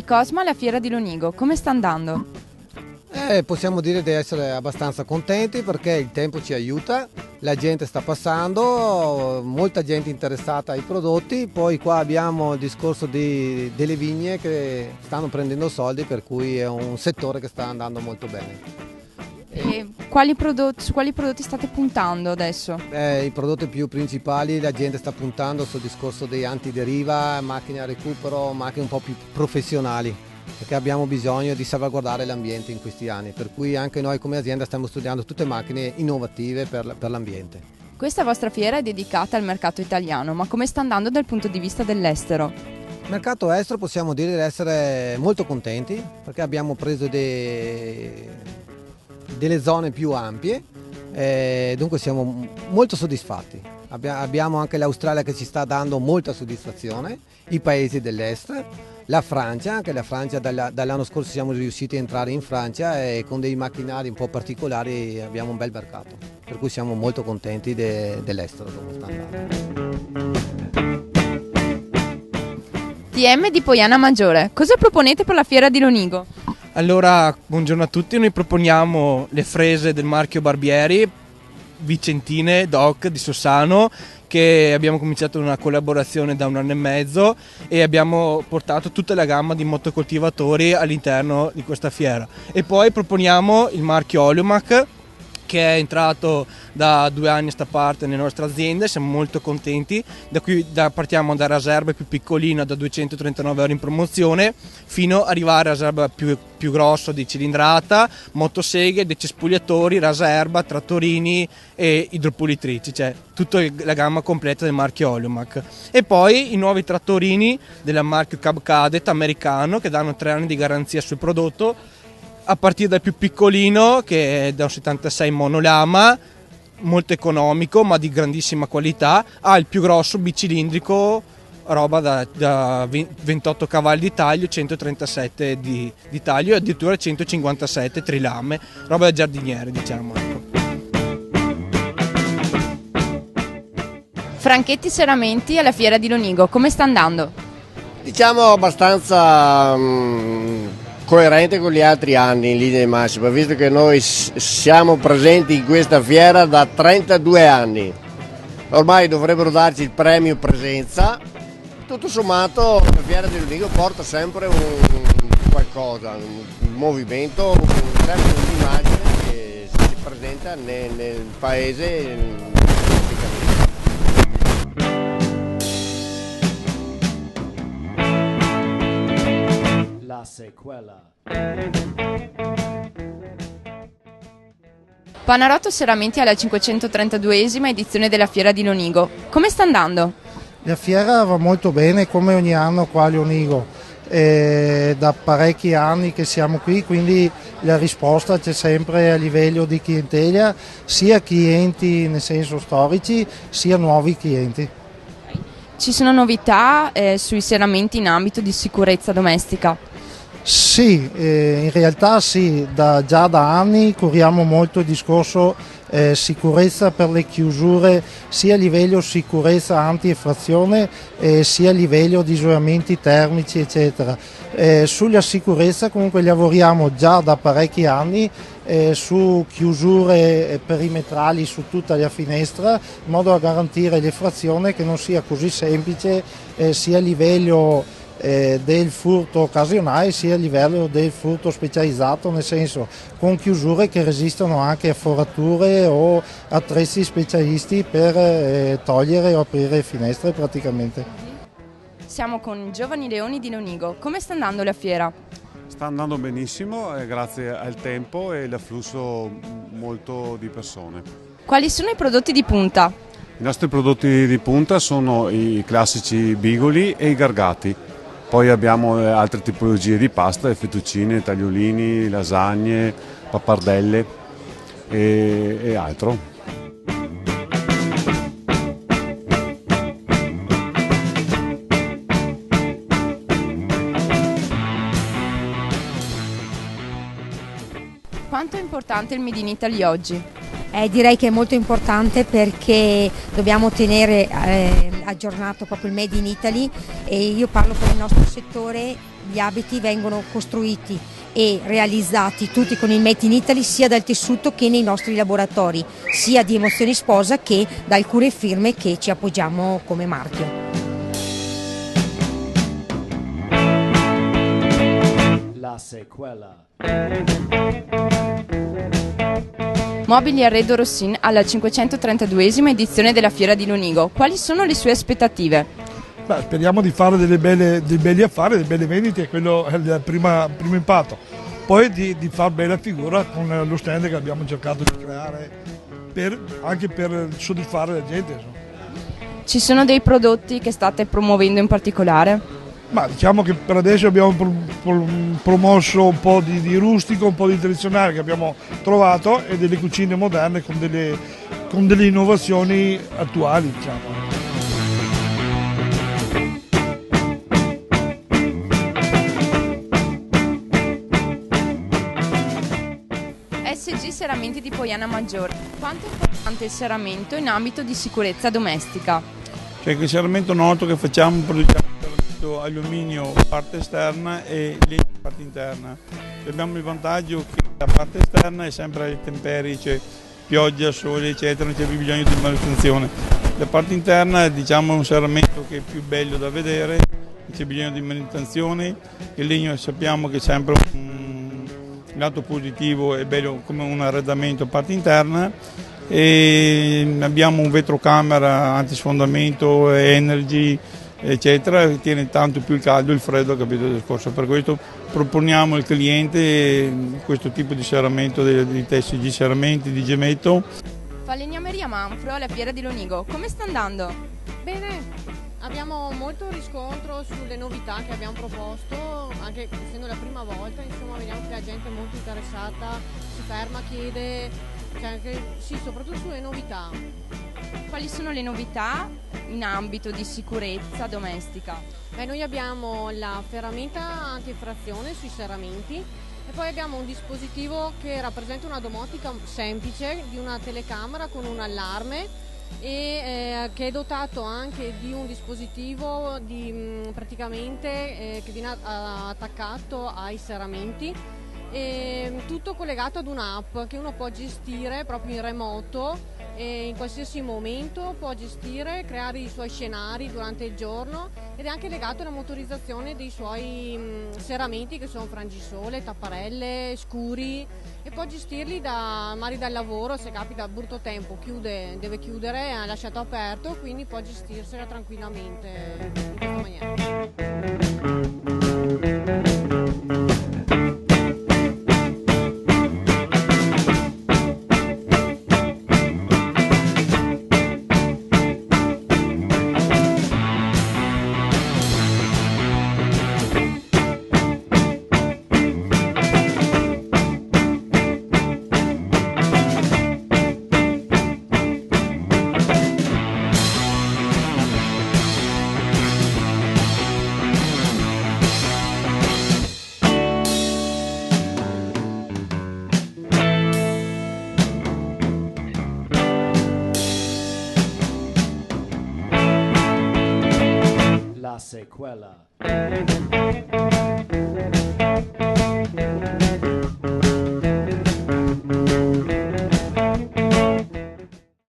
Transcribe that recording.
di Cosma alla Fiera di Lonigo, come sta andando? Possiamo dire di essere abbastanza contenti perché il tempo ci aiuta, la gente sta passando, molta gente interessata ai prodotti, poi qua abbiamo il discorso delle vigne che stanno prendendo soldi, per cui è un settore che sta andando molto bene. E su quali prodotti state puntando adesso? I prodotti più principali la gente sta puntando sul discorso dei antideriva, macchine a recupero, macchine un po' più professionali, perché abbiamo bisogno di salvaguardare l'ambiente in questi anni, per cui anche noi come azienda stiamo studiando tutte macchine innovative per l'ambiente. Questa vostra fiera è dedicata al mercato italiano, ma come sta andando dal punto di vista dell'estero? Il mercato estero possiamo dire di essere molto contenti perché abbiamo preso delle zone più ampie, dunque siamo molto soddisfatti. Abbiamo anche l'Australia che ci sta dando molta soddisfazione, i paesi dell'est, la Francia, anche la Francia dall'anno scorso siamo riusciti a entrare in Francia e con dei macchinari un po' particolari abbiamo un bel mercato, per cui siamo molto contenti dell'estero come sta andando. TM di Poiana Maggiore, cosa proponete per la Fiera di Lonigo? Allora, buongiorno a tutti, noi proponiamo le frese del marchio Barbieri, Vicentine DOC di Sossano, che abbiamo cominciato una collaborazione da 1 anno e mezzo e abbiamo portato tutta la gamma di motocoltivatori all'interno di questa fiera. E poi proponiamo il marchio Oleomac, che è entrato da 2 anni a sta parte nelle nostre aziende, siamo molto contenti. Partiamo da Raserba più piccolina da 239 euro in promozione fino ad arrivare a Raserba più grosso di cilindrata, motoseghe, decespugliatori, Raserba, trattorini e idropulitrici, cioè tutta la gamma completa del marchio Oleomac. E poi i nuovi trattorini del marchio Cab Cadet americano che danno 3 anni di garanzia sul prodotto, a partire dal più piccolino che è da un 76 monolama, molto economico ma di grandissima qualità, al più grosso bicilindrico, roba da 28 cavalli di taglio, 137 di taglio e addirittura 157 trilame, roba da giardiniere, diciamo. Franchetti Serramenti alla Fiera di Lonigo, come sta andando? Diciamo abbastanza coerente con gli altri anni in linea di massima, visto che noi siamo presenti in questa fiera da 32 anni. Ormai dovrebbero darci il premio presenza. Tutto sommato la Fiera di Lonigo porta sempre qualcosa, un movimento, un termine di immagine che si presenta nel paese. La sequela. Panarotto Serramenti alla 532esima edizione della Fiera di Lonigo, come sta andando? La fiera va molto bene come ogni anno qua a Lonigo, da parecchi anni che siamo qui, quindi la risposta c'è sempre a livello di clientela, sia clienti nel senso storici sia nuovi clienti. Ci sono novità sui serramenti in ambito di sicurezza domestica? Sì, in realtà sì, già da anni curiamo molto il discorso sicurezza per le chiusure, sia a livello sicurezza anti-effrazione sia a livello di isolamenti termici eccetera. Sulla sicurezza comunque lavoriamo già da parecchi anni su chiusure perimetrali su tutta la finestra in modo da garantire l'effrazione che non sia così semplice sia a livello del furto occasionale sia a livello del furto specializzato, nel senso con chiusure che resistono anche a forature o attrezzi specialisti per togliere o aprire finestre praticamente. Siamo con Giovanni Leoni di Lonigo, come sta andando la fiera? Sta andando benissimo grazie al tempo e l'afflusso molto di persone. Quali sono i prodotti di punta? I nostri prodotti di punta sono i classici bigoli e i gargati. Poi abbiamo altre tipologie di pasta, fettuccine, tagliolini, lasagne, pappardelle e altro. Quanto è importante il Made in Italy oggi? Direi che è molto importante perché dobbiamo tenere aggiornato proprio il Made in Italy e io parlo per il nostro settore, gli abiti vengono costruiti e realizzati tutti con il Made in Italy sia dal tessuto che nei nostri laboratori, sia di Emozioni Sposa che da alcune firme che ci appoggiamo come marchio. La sequela. Mobili Arredo Rossin alla 532esima edizione della Fiera di Lonigo. Quali sono le sue aspettative? Beh, speriamo di fare dei belli affari, delle belle vendite, quello è il primo impatto. Poi di far bella figura con lo stand che abbiamo cercato di creare anche per soddisfare la gente. Insomma. Ci sono dei prodotti che state promuovendo in particolare? Ma diciamo che per adesso abbiamo promosso un po' di rustico, un po' di tradizionale che abbiamo trovato e delle cucine moderne con delle innovazioni attuali, diciamo. SG Serramenti di Poiana Maggiore. Quanto è importante il serramento in ambito di sicurezza domestica? Cioè che il serramento noto che facciamo produciamo alluminio parte esterna e legno parte interna. Abbiamo il vantaggio che la parte esterna è sempre alle temperie, cioè pioggia, sole eccetera, non c'è più bisogno di manutenzione. La parte interna diciamo è un serramento che è più bello da vedere, non c'è bisogno di manutenzione, il legno sappiamo che è sempre un lato positivo, è bello come un arredamento parte interna e abbiamo un vetrocamera antisfondamento, energy eccetera, che tiene tanto più il caldo e il freddo, capito il discorso. Per questo proponiamo al cliente questo tipo di serramento di TSG Serramenti di Gemetto. Falegnameria Manfro alla Fiera di Lonigo, come sta andando? Bene, abbiamo molto riscontro sulle novità che abbiamo proposto, anche essendo la prima volta, insomma vediamo che la gente è molto interessata, si ferma, chiede, cioè anche, sì, soprattutto sulle novità. Quali sono le novità in ambito di sicurezza domestica? Noi abbiamo la ferramenta anti-effrazione sui serramenti e poi abbiamo un dispositivo che rappresenta una domotica semplice di una telecamera con un allarme e che è dotato anche di un dispositivo praticamente che viene attaccato ai serramenti. E tutto collegato ad un'app che uno può gestire proprio in remoto e in qualsiasi momento può gestire, creare i suoi scenari durante il giorno ed è anche legato alla motorizzazione dei suoi serramenti che sono frangisole, tapparelle, scuri e può gestirli magari dal lavoro, se capita brutto tempo deve chiudere, ha lasciato aperto, quindi può gestirsela tranquillamente in questa maniera. La sequela.